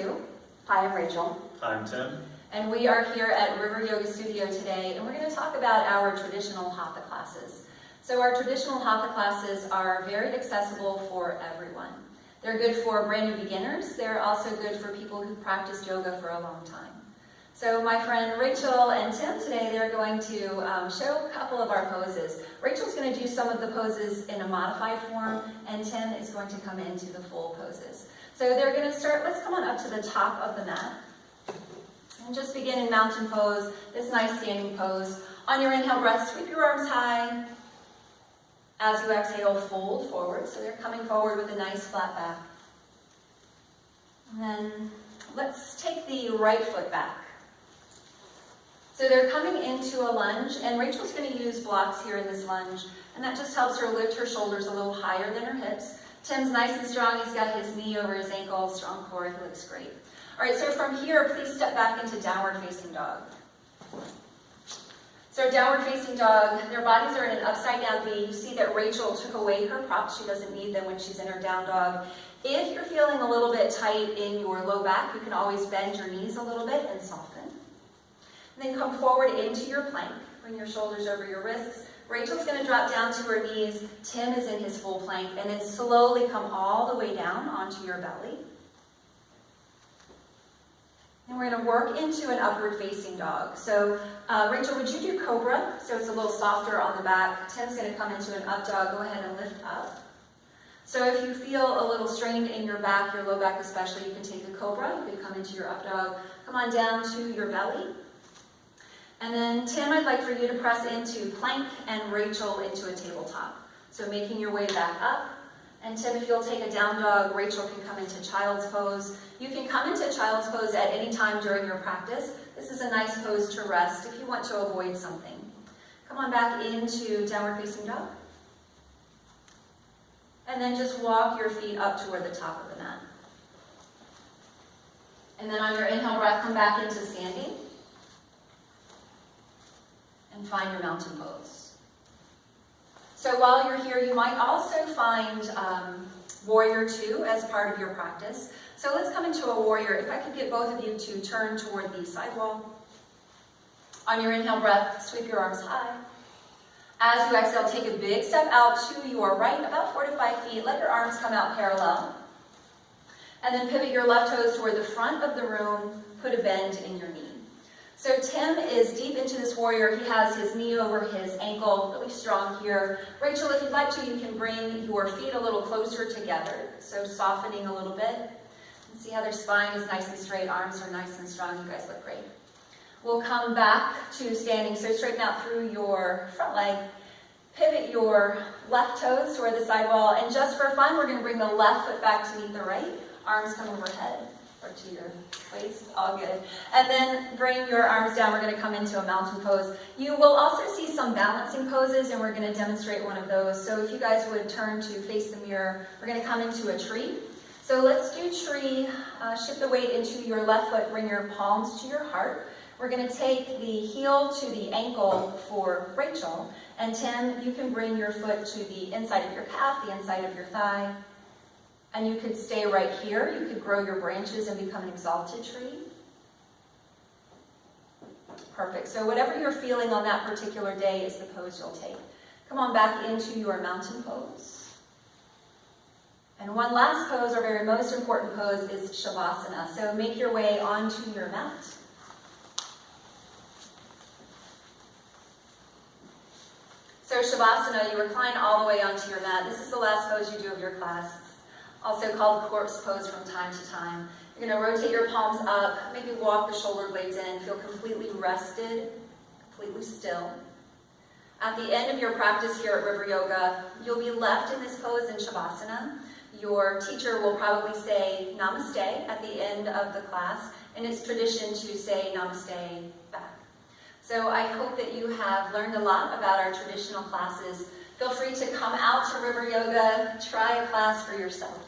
2. Hi, I'm Rachel. Hi, I'm Tim. And we are here at River Yoga Studio today, and we're going to talk about our traditional Hatha classes. So our traditional Hatha classes are very accessible for everyone. They're good for brand new beginners. They're also good for people who've practiced yoga for a long time. So my friend Rachel and Tim today, they're going to show a couple of our poses. Rachel's going to do some of the poses in a modified form, and Tim is going to come into the full poses. So they're going to start, let's come on up to the top of the mat. And just begin in mountain pose, this nice standing pose. On your inhale breath, sweep your arms high. As you exhale, fold forward. So they're coming forward with a nice flat back. And then let's take the right foot back. So they're coming into a lunge, and Rachel's going to use blocks here in this lunge, and that just helps her lift her shoulders a little higher than her hips. Tim's nice and strong. He's got his knee over his ankle, strong core. He looks great. All right, so from here, please step back into downward facing dog. So downward facing dog, their bodies are in an upside down V. You see that Rachel took away her props. She doesn't need them when she's in her down dog. If you're feeling a little bit tight in your low back, you can always bend your knees a little bit and soften. And then come forward into your plank. Bring your shoulders over your wrists. Rachel's going to drop down to her knees. Tim is in his full plank. And then slowly come all the way down onto your belly. And we're going to work into an upward facing dog. So Rachel, would you do cobra? So it's a little softer on the back. Tim's going to come into an up dog. Go ahead and lift up. So if you feel a little strained in your back, your low back especially, you can take a cobra. You can come into your up dog. Come on down to your belly. And then, Tim, I'd like for you to press into plank and Rachel into a tabletop. So making your way back up. And Tim, if you'll take a down dog, Rachel can come into child's pose. You can come into child's pose at any time during your practice. This is a nice pose to rest if you want to avoid something. Come on back into downward facing dog. And then just walk your feet up toward the top of the mat. And then on your inhale breath, come back into standing. And find your mountain pose. So while you're here, you might also find Warrior 2 as part of your practice. So let's come into a Warrior. If I could get both of you to turn toward the sidewall. On your inhale breath, sweep your arms high. As you exhale, take a big step out to your right, about 4 to 5 feet. Let your arms come out parallel. And then pivot your left toes toward the front of the room. Put a bend in your knee. So Tim is deep into this Warrior. He has his knee over his ankle, really strong here. Rachel, if you'd like to, you can bring your feet a little closer together. So softening a little bit. And see how their spine is nice and straight, arms are nice and strong. You guys look great. We'll come back to standing. So straighten out through your front leg. Pivot your left toes toward the sidewall. And just for fun, we're going to bring the left foot back to meet the right. Arms come overhead. Or to your waist, all good. And then bring your arms down. We're going to come into a mountain pose. You will also see some balancing poses, and we're going to demonstrate one of those. So if you guys would turn to face the mirror, we're going to come into a tree. So let's do tree. Shift the weight into your left foot. Bring your palms to your heart. We're going to take the heel to the ankle for Rachel. And Tim, you can bring your foot to the inside of your calf, the inside of your thigh. And you could stay right here. You could grow your branches and become an exalted tree. Perfect. So whatever you're feeling on that particular day is the pose you'll take. Come on back into your mountain pose. And one last pose, our very most important pose, is Shavasana. So make your way onto your mat. So Shavasana, you recline all the way onto your mat. This is the last pose you do of your class. Also called corpse pose from time to time. You're going to rotate your palms up, maybe walk the shoulder blades in, feel completely rested, completely still. At the end of your practice here at River Yoga, you'll be left in this pose in Shavasana. Your teacher will probably say Namaste at the end of the class, and it's tradition to say Namaste back. So I hope that you have learned a lot about our traditional classes. Feel free to come out to River Yoga, try a class for yourself.